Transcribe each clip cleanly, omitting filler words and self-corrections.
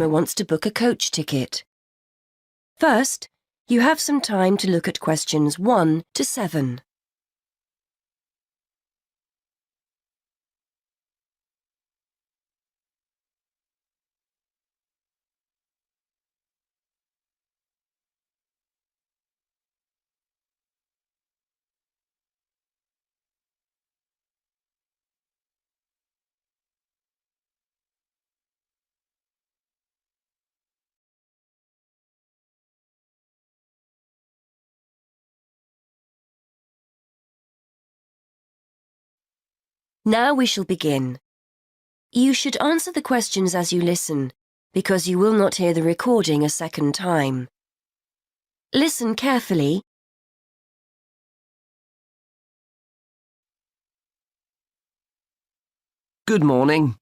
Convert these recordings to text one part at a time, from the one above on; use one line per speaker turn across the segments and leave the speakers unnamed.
customer wants to book a coach ticket. First, you have some time to look at questions 1 to 7. Now we shall begin. You should answer the questions as you listen, because you will not hear the recording a second time. Listen carefully.
Good morning.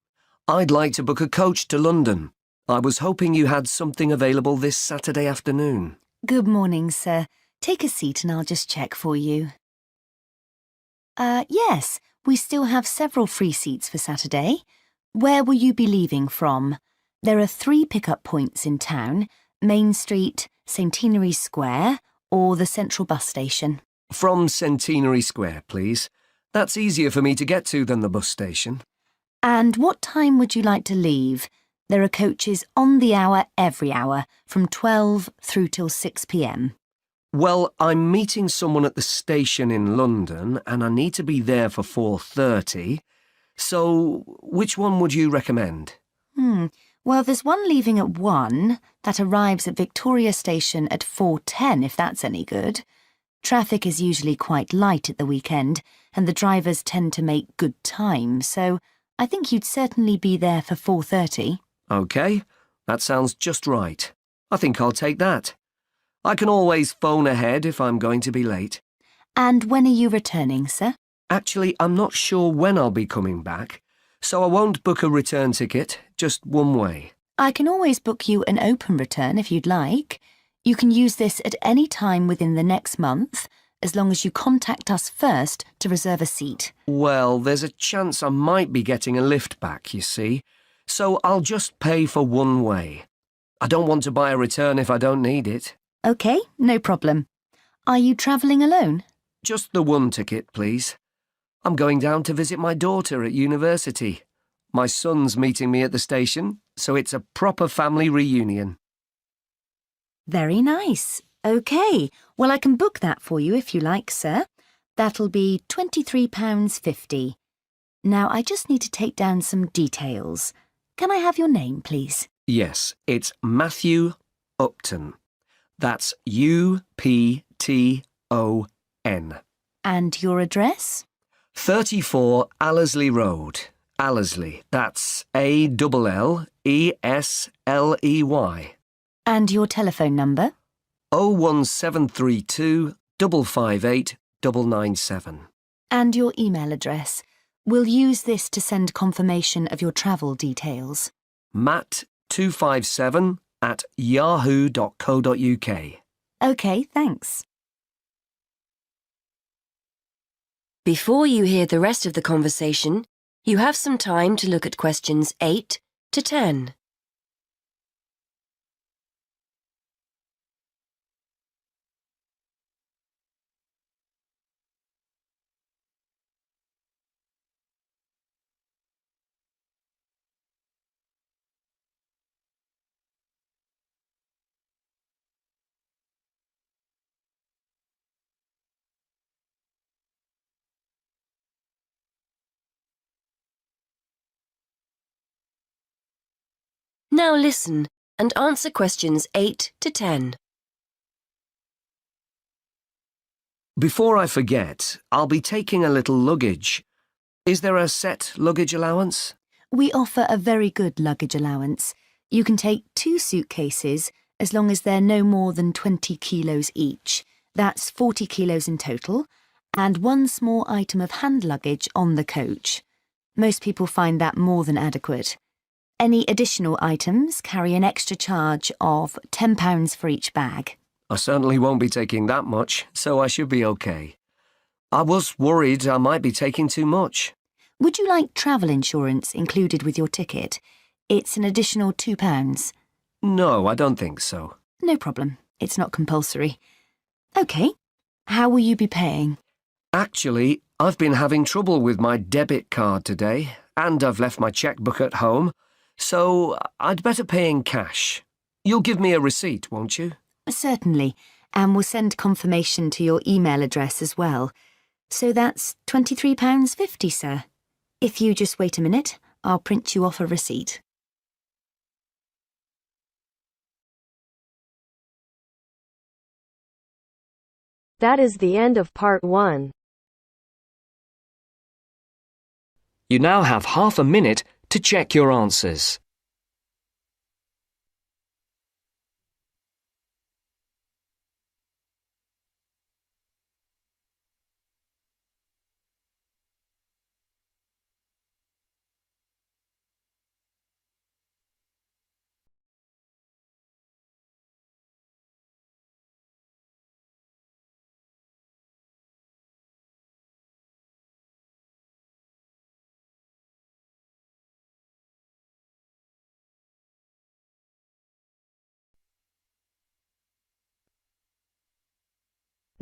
I'd like to book a coach to London. I was hoping you had something available this Saturday afternoon.
Good morning, sir. Take a seat and I'll just check for you. Yes, we still have several free seats for Saturday. Where will you be leaving from? There are 3 pickup points in town: Main Street, Centenary Square, or the Central Bus Station.
From Centenary Square, please. That's easier for me to get to than the bus station.
And what time would you like to leave? There are coaches on the hour every hour, from 12 through till 6 p.m.
Well, I'm meeting someone at the station in London and I need to be there for 4:30. So, which one would you recommend?
Well, there's one leaving at 1 that arrives at Victoria Station at 4:10, if that's any good. Traffic is usually quite light at the weekend and the drivers tend to make good time, so I think you'd certainly be there for 4:30.
OK, that sounds just right. I think I'll take that. I can always phone ahead if I'm going to be late.
And when are you returning, sir?
Actually, I'm not sure when I'll be coming back, so I won't book a return ticket, just one way.
I can always book you an open return if you'd like. You can use this at any time within the next month, as long as you contact us first to reserve a seat.
Well, there's a chance I might be getting a lift back, you see, so I'll just pay for one way. I don't want to buy a return if I don't need it.
OK, no problem. Are you travelling alone?
Just the one ticket, please. I'm going down to visit my daughter at university. My son's meeting me at the station, so it's a proper family reunion.
Very nice. OK, well, I can book that for you if you like, sir. That'll be £23.50. Now, I just need to take down some details. Can I have your name, please?
Yes, it's Matthew Upton. That's U-P-T-O-N.
And your address?
34 Allesley Road. Allesley, that's A-L-L-E-S-L-E-Y.
And your telephone number?
01732 558 997.
And your email address. We'll use this to send confirmation of your travel details.
matt257@yahoo.co.uk.
OK, thanks. Before you hear the rest of the conversation, you have some time to look at questions 8 to 10. Now listen and answer questions 8 to 10.
Before I forget, I'll be taking a little luggage. Is there a set luggage allowance?
We offer a very good luggage allowance. You can take 2 suitcases as long as they're no more than 20 kilos each. That's 40 kilos in total, and 1 small item of hand luggage on the coach. Most people find that more than adequate. Any additional items carry an extra charge of £10 for each bag.
I certainly won't be taking that much, so I should be OK. I was worried I might be taking too much.
Would you like travel insurance included with your ticket? It's an additional £2.
No, I don't think so.
No problem. It's not compulsory. OK. How will you be paying?
Actually, I've been having trouble with my debit card today, and I've left my checkbook at home, so I'd better pay in cash. You'll give me a receipt, won't you?
Certainly, and we'll send confirmation to your email address as well. So that's £23.50, sir. If you just wait a minute, I'll print you off a receipt.
That is the end of part 1.
You now have half a minute to check your answers.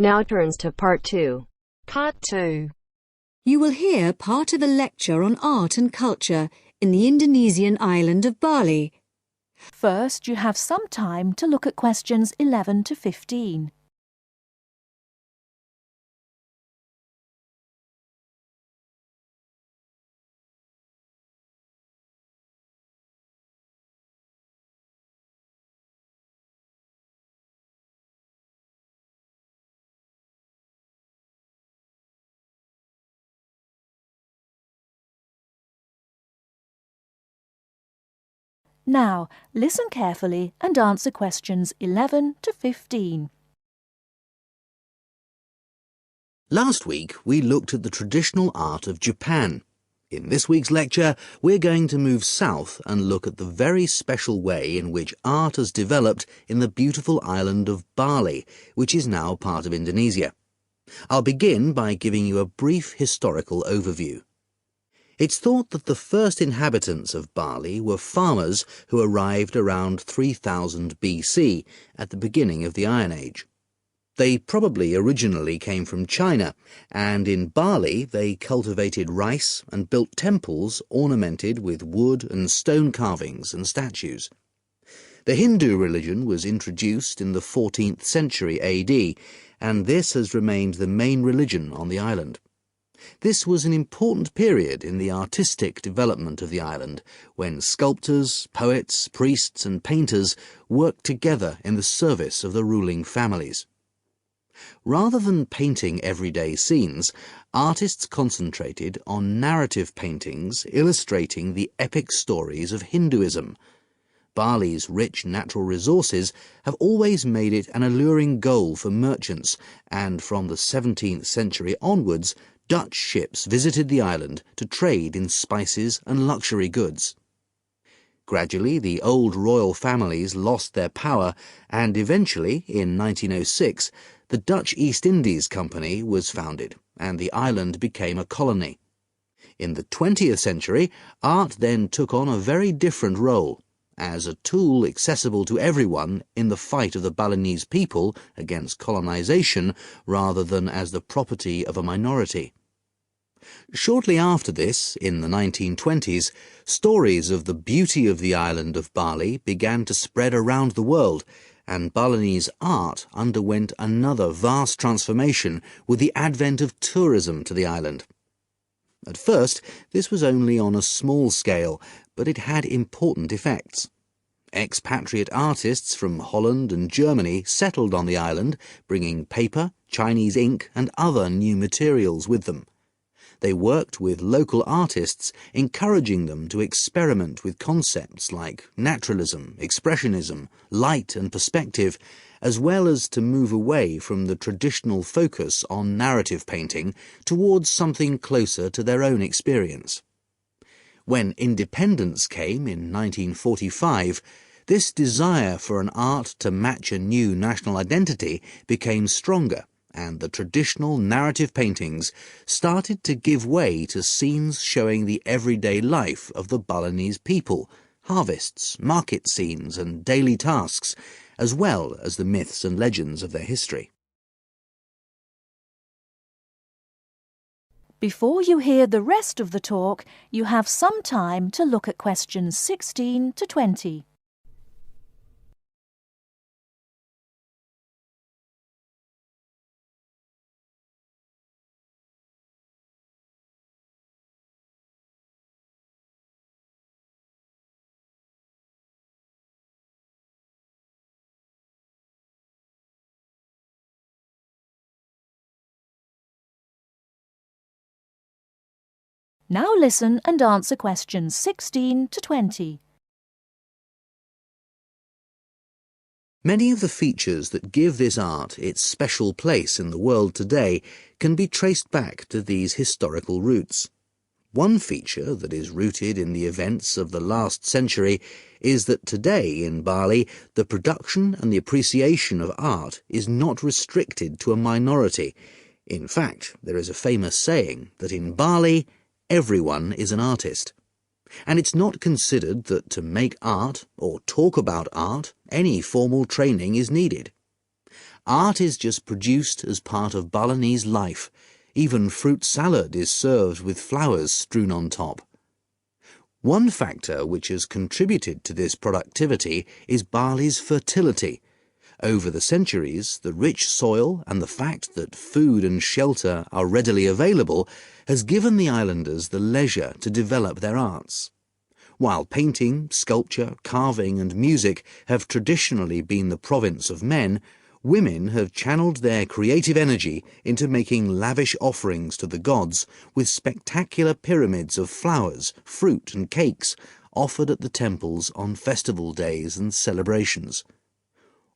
Now turns to part 2.
Part 2. You will hear part of a lecture on art and culture in the Indonesian island of Bali.
First, you have some time to look at questions 11 to 15. Now, listen carefully and answer questions 11 to 15.
Last week, we looked at the traditional art of Japan. In this week's lecture, we're going to move south and look at the very special way in which art has developed in the beautiful island of Bali, which is now part of Indonesia. I'll begin by giving you a brief historical overview. It's thought that the first inhabitants of Bali were farmers who arrived around 3000 BC, at the beginning of the Iron Age. They probably originally came from China, and in Bali they cultivated rice and built temples ornamented with wood and stone carvings and statues. The Hindu religion was introduced in the 14th century AD, and this has remained the main religion on the island. This was an important period in the artistic development of the island, when sculptors, poets, priests and painters worked together in the service of the ruling families. Rather than painting everyday scenes, artists concentrated on narrative paintings illustrating the epic stories of Hinduism. Bali's rich natural resources have always made it an alluring goal for merchants, and from the 17th century onwards, Dutch ships visited the island to trade in spices and luxury goods. Gradually, the old royal families lost their power, and eventually, in 1906, the Dutch East Indies Company was founded, and the island became a colony. In the 20th century, art then took on a very different role, as a tool accessible to everyone in the fight of the Balinese people against colonization, rather than as the property of a minority. Shortly after this, in the 1920s, stories of the beauty of the island of Bali began to spread around the world, and Balinese art underwent another vast transformation with the advent of tourism to the island. At first, this was only on a small scale, but it had important effects. Expatriate artists from Holland and Germany settled on the island, bringing paper, Chinese ink and other new materials with them. They worked with local artists, encouraging them to experiment with concepts like naturalism, expressionism, light and perspective, as well as to move away from the traditional focus on narrative painting towards something closer to their own experience. When independence came in 1945, this desire for an art to match a new national identity became stronger, and the traditional narrative paintings started to give way to scenes showing the everyday life of the Balinese people, harvests, market scenes and daily tasks, as well as the myths and legends of their history.
Before you hear the rest of the talk, you have some time to look at questions 16 to 20. Now listen and answer questions 16 to 20.
Many of the features that give this art its special place in the world today can be traced back to these historical roots. One feature that is rooted in the events of the last century is that today in Bali, the production and the appreciation of art is not restricted to a minority. In fact, there is a famous saying that in Bali, everyone is an artist. And it's not considered that to make art or talk about art, any formal training is needed. Art is just produced as part of Balinese life. Even fruit salad is served with flowers strewn on top. One factor which has contributed to this productivity is Bali's fertility. Over the centuries, the rich soil and the fact that food and shelter are readily available has given the islanders the leisure to develop their arts. While painting, sculpture, carving and music have traditionally been the province of men, women have channeled their creative energy into making lavish offerings to the gods with spectacular pyramids of flowers, fruit and cakes offered at the temples on festival days and celebrations.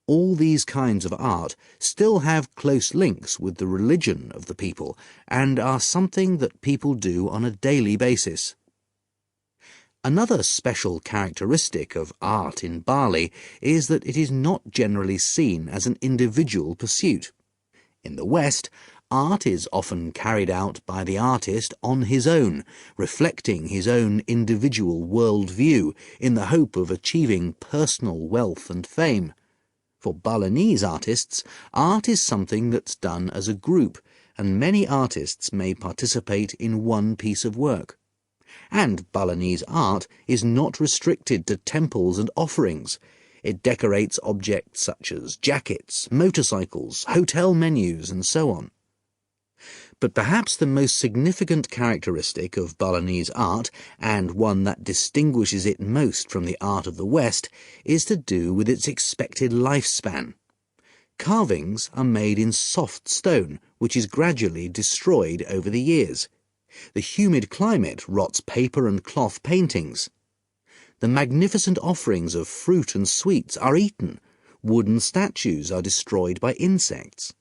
All these kinds of art still have close links with the religion of the people and are something that people do on a daily basis. Another special characteristic of art in Bali is that it is not generally seen as an individual pursuit. In the West, art is often carried out by the artist on his own, reflecting his own individual worldview in the hope of achieving personal wealth and fame. For Balinese artists, art is something that's done as a group, and many artists may participate in one piece of work. And Balinese art is not restricted to temples and offerings. It decorates objects such as jackets, motorcycles, hotel menus, and so on. But perhaps the most significant characteristic of Balinese art, and one that distinguishes it most from the art of the West, is to do with its expected lifespan. Carvings are made in soft stone, which is gradually destroyed over the years. The humid climate rots paper and cloth paintings. The magnificent offerings of fruit and sweets are eaten. Wooden statues are destroyed by insects.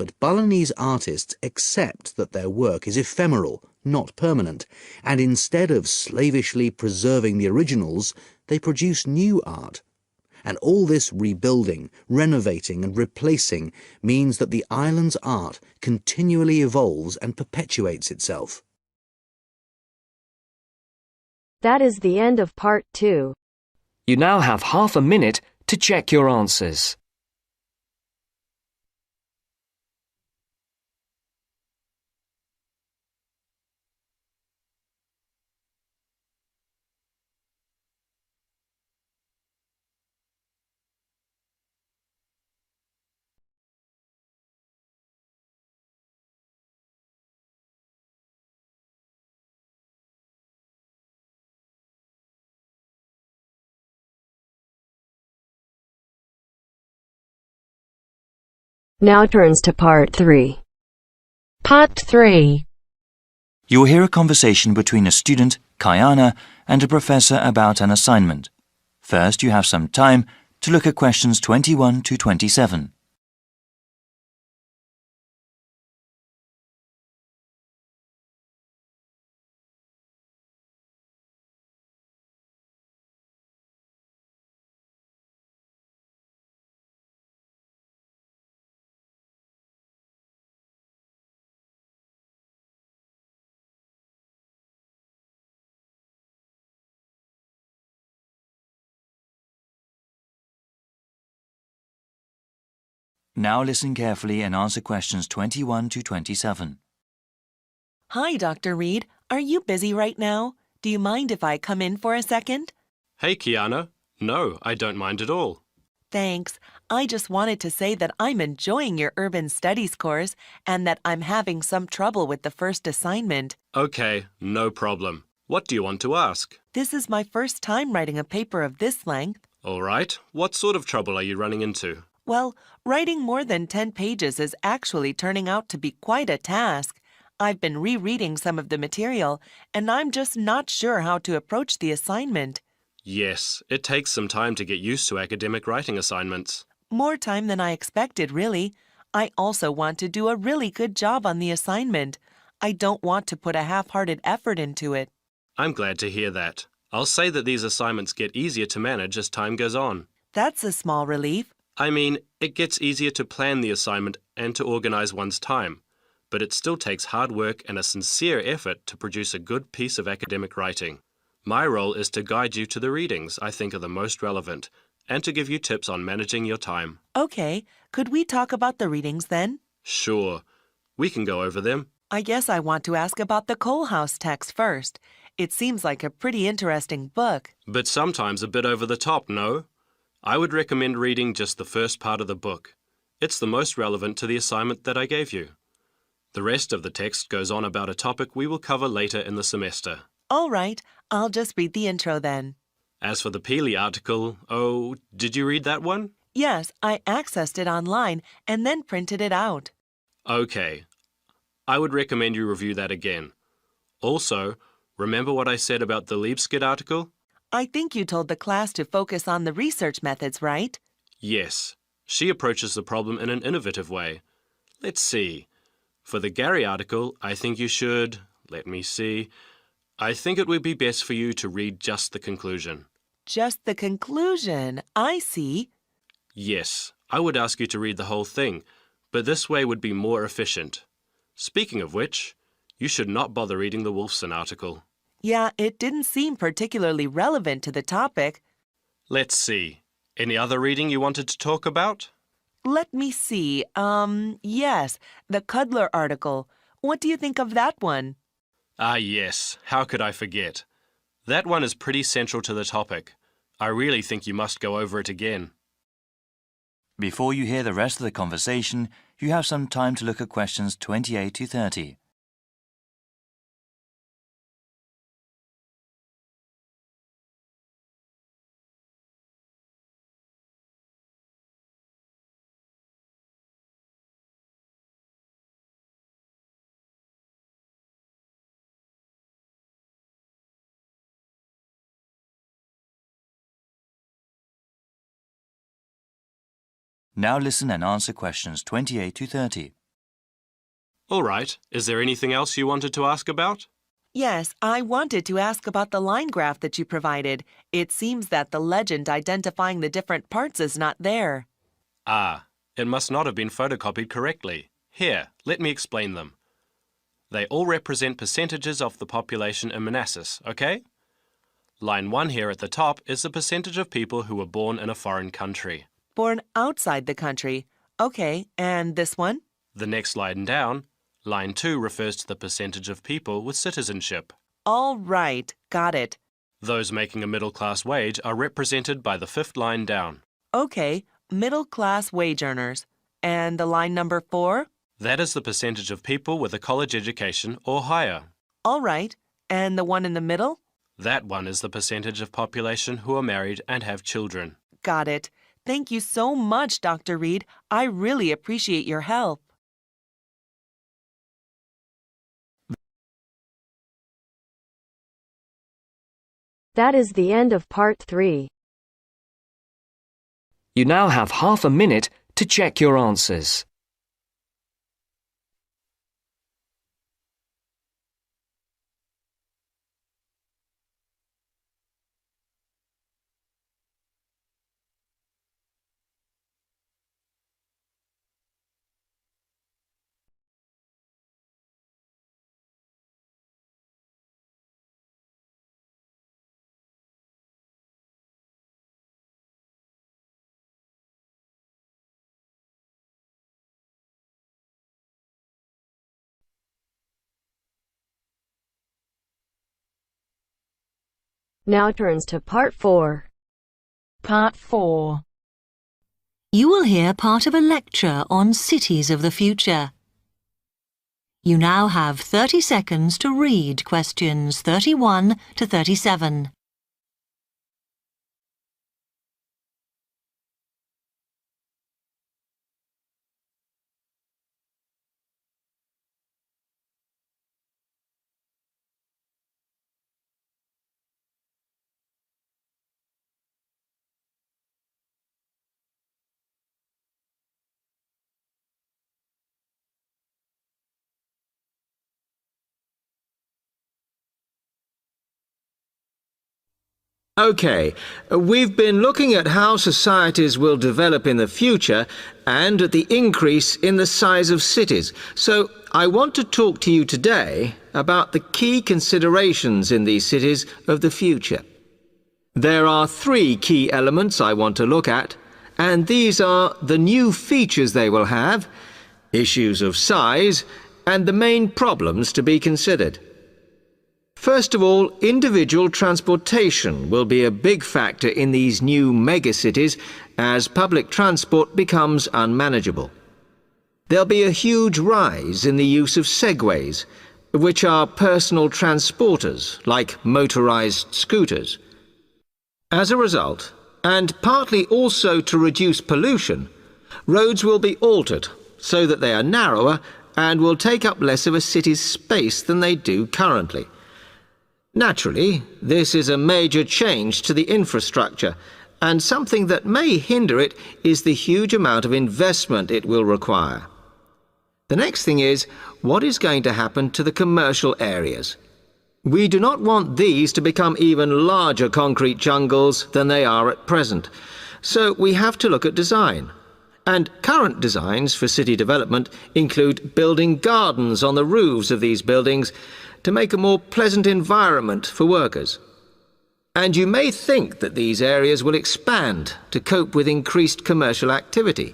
But Balinese artists accept that their work is ephemeral, not permanent, and instead of slavishly preserving the originals, they produce new art. And all this rebuilding, renovating and replacing means that the island's art continually evolves and perpetuates itself.
That is the end of part 2.
You now have half a minute to check your answers.
Now turns to part 3. Part 3.
You will hear a conversation between a student, Kayana, and a professor about an assignment. First, you have some time to look at questions 21 to 27. Now listen carefully and answer questions 21 to 27.
Hi, Dr. Reed. Are you busy right now? Do you mind if I come in for a second?
Hey, Kiana. No, I don't mind at all.
Thanks. I just wanted to say that I'm enjoying your urban studies course and that I'm having some trouble with the first assignment.
Okay, no problem. What do you want to ask?
This is my first time writing a paper of this length.
All right, what sort of trouble are you running into?
Well, writing more than 10 pages is actually turning out to be quite a task. I've been rereading some of the material, and I'm just not sure how to approach the assignment.
Yes, it takes some time to get used to academic writing assignments.
More time than I expected, really. I also want to do a really good job on the assignment. I don't want to put a half-hearted effort into it.
I'm glad to hear that. I'll say that these assignments get easier to manage as time goes on.
That's a small relief.
I mean, it gets easier to plan the assignment and to organize one's time, but it still takes hard work and a sincere effort to produce a good piece of academic writing. My role is to guide you to the readings I think are the most relevant and to give you tips on managing your time.
Okay, could we talk about the readings then?
Sure, we can go over them.
I guess I want to ask about the Coal House text first. It seems like a pretty interesting book.
But sometimes a bit over the top, no? I would recommend reading just the first part of the book. It's the most relevant to the assignment that I gave you. The rest of the text goes on about a topic we will cover later in the semester.
All right, I'll just read the intro then.
As for the Peely article, oh, did you read that one?
Yes, I accessed it online and then printed it out.
Okay. I would recommend you review that again. Also, remember what I said about the Liebskid article?
I think you told the class to focus on the research methods, right?
Yes. She approaches the problem in an innovative way. Let's see. For the Gary article, I think you should... Let me see. I think it would be best for you to read just the conclusion.
Just the conclusion. I see.
Yes, I would ask you to read the whole thing, but this way would be more efficient. Speaking of which, you should not bother reading the Wolfson article.
Yeah, it didn't seem particularly relevant to the topic.
Let's see. Any other reading you wanted to talk about?
Let me see. Yes, the Cudler article. What do you think of that one?
Ah, yes. How could I forget? That one is pretty central to the topic. I really think you must go over it again.
Before you hear the rest of the conversation, you have some time to look at questions 28 to 30. Now listen and answer questions 28 to 30.
All right. Is there anything else you wanted to ask about?
Yes, I wanted to ask about the line graph that you provided. It seems that the legend identifying the different parts is not there.
Ah, it must not have been photocopied correctly. Here, let me explain them. They all represent percentages of the population in Manassas, okay? Line 1 here at the top is the percentage of people who were born in a foreign country.
Born outside the country. Okay, and this one?
The next line down, line 2 refers to the percentage of people with citizenship.
All right, got it.
Those making a middle-class wage are represented by the fifth line down.
Okay, middle-class wage earners. And the line number 4?
That is the percentage of people with a college education or higher.
All right, and the one in the middle?
That one is the percentage of population who are married and have children.
Got it. Thank you so much, Dr. Reed. I really appreciate your help.
That is the end of part 3.
You now have half a minute to check your answers.
now turns to Part 4.
Part 4.
You will hear part of a lecture on cities of the future. You now have 30 seconds to read questions 31 to 37.
OK, we've been looking at how societies will develop in the future and at the increase in the size of cities. So I want to talk to you today about the key considerations in these cities of the future. There are 3 key elements I want to look at, and these are the new features they will have, issues of size, and the main problems to be considered. First of all, individual transportation will be a big factor in these new megacities as public transport becomes unmanageable. There'll be a huge rise in the use of segways, which are personal transporters like motorized scooters. As a result, and partly also to reduce pollution, roads will be altered so that they are narrower and will take up less of a city's space than they do currently. Naturally, this is a major change to the infrastructure, and something that may hinder it is the huge amount of investment it will require. The next thing is, what is going to happen to the commercial areas? We do not want these to become even larger concrete jungles than they are at present, so we have to look at design. And current designs for city development include building gardens on the roofs of these buildings to make a more pleasant environment for workers. And you may think that these areas will expand to cope with increased commercial activity.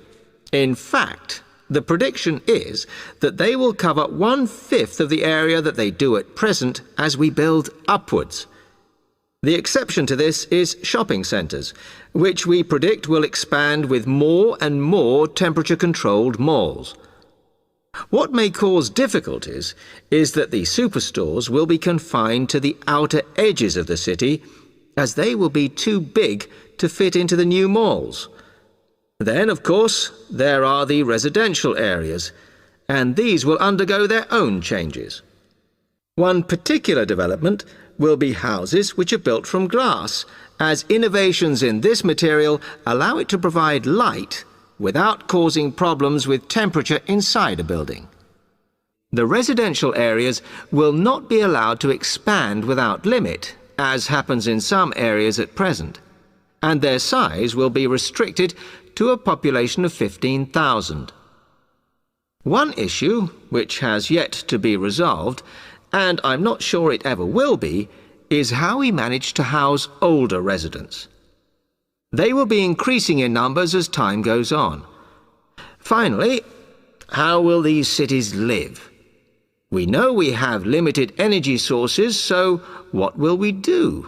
In fact, the prediction is that they will cover 1/5 of the area that they do at present as we build upwards. The exception to this is shopping centres, which we predict will expand with more and more temperature-controlled malls. What may cause difficulties is that the superstores will be confined to the outer edges of the city, as they will be too big to fit into the new malls. Then, of course, there are the residential areas, and these will undergo their own changes. One particular development will be houses which are built from glass, as innovations in this material allow it to provide light without causing problems with temperature inside a building. The residential areas will not be allowed to expand without limit, as happens in some areas at present, and their size will be restricted to a population of 15,000. One issue, which has yet to be resolved, and I'm not sure it ever will be, is how we manage to house older residents. They will be increasing in numbers as time goes on. Finally, how will these cities live? We know we have limited energy sources, so what will we do?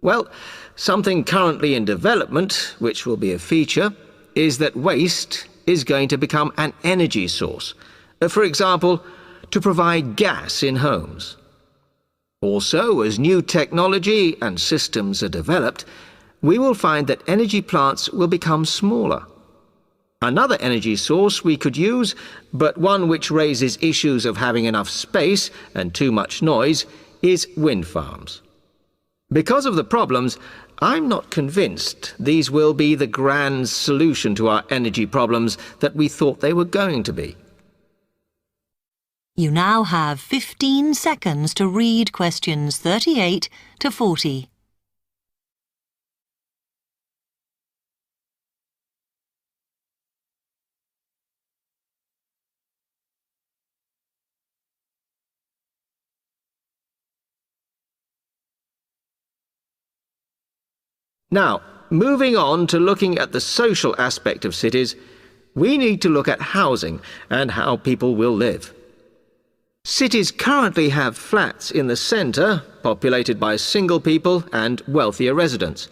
Well, something currently in development, which will be a feature, is that waste is going to become an energy source. For example, to provide gas in homes. Also, as new technology and systems are developed, we will find that energy plants will become smaller. Another energy source we could use, but one which raises issues of having enough space and too much noise, is wind farms. Because of the problems, I'm not convinced these will be the grand solution to our energy problems that we thought they were going to be.
You now have 15 seconds to read questions 38 to 40.
Now, moving on to looking at the social aspect of cities, we need to look at housing and how people will live. Cities currently have flats in the centre, populated by single people and wealthier residents,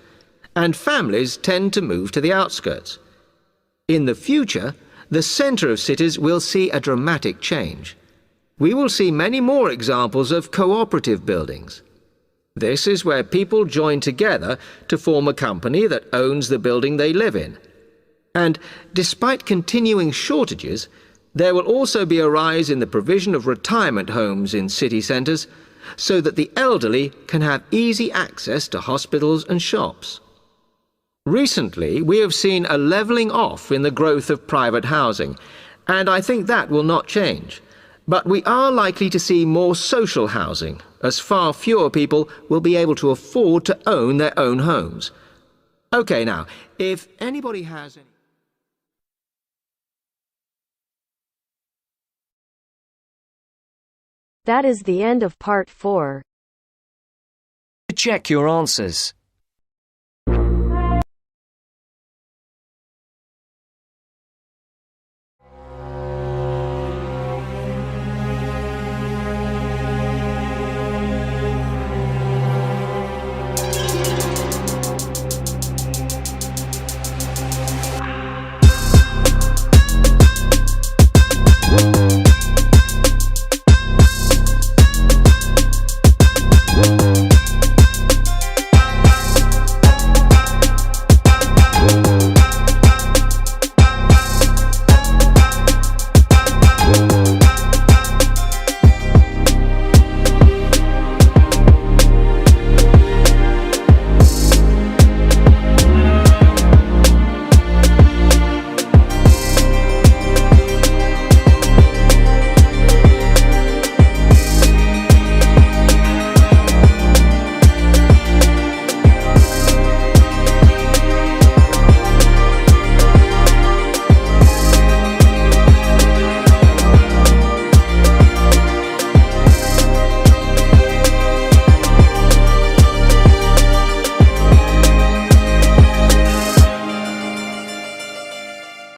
and families tend to move to the outskirts. In the future, the centre of cities will see a dramatic change. We will see many more examples of cooperative buildings. This is where people join together to form a company that owns the building they live in. And despite continuing shortages, there will also be a rise in the provision of retirement homes in city centres so that the elderly can have easy access to hospitals and shops. Recently, we have seen a levelling off in the growth of private housing, and I think that will not change. But we are likely to see more social housing, as far fewer people will be able to afford to own their own homes. OK, now, if anybody has any...
That is the end of part 4.
Check your answers.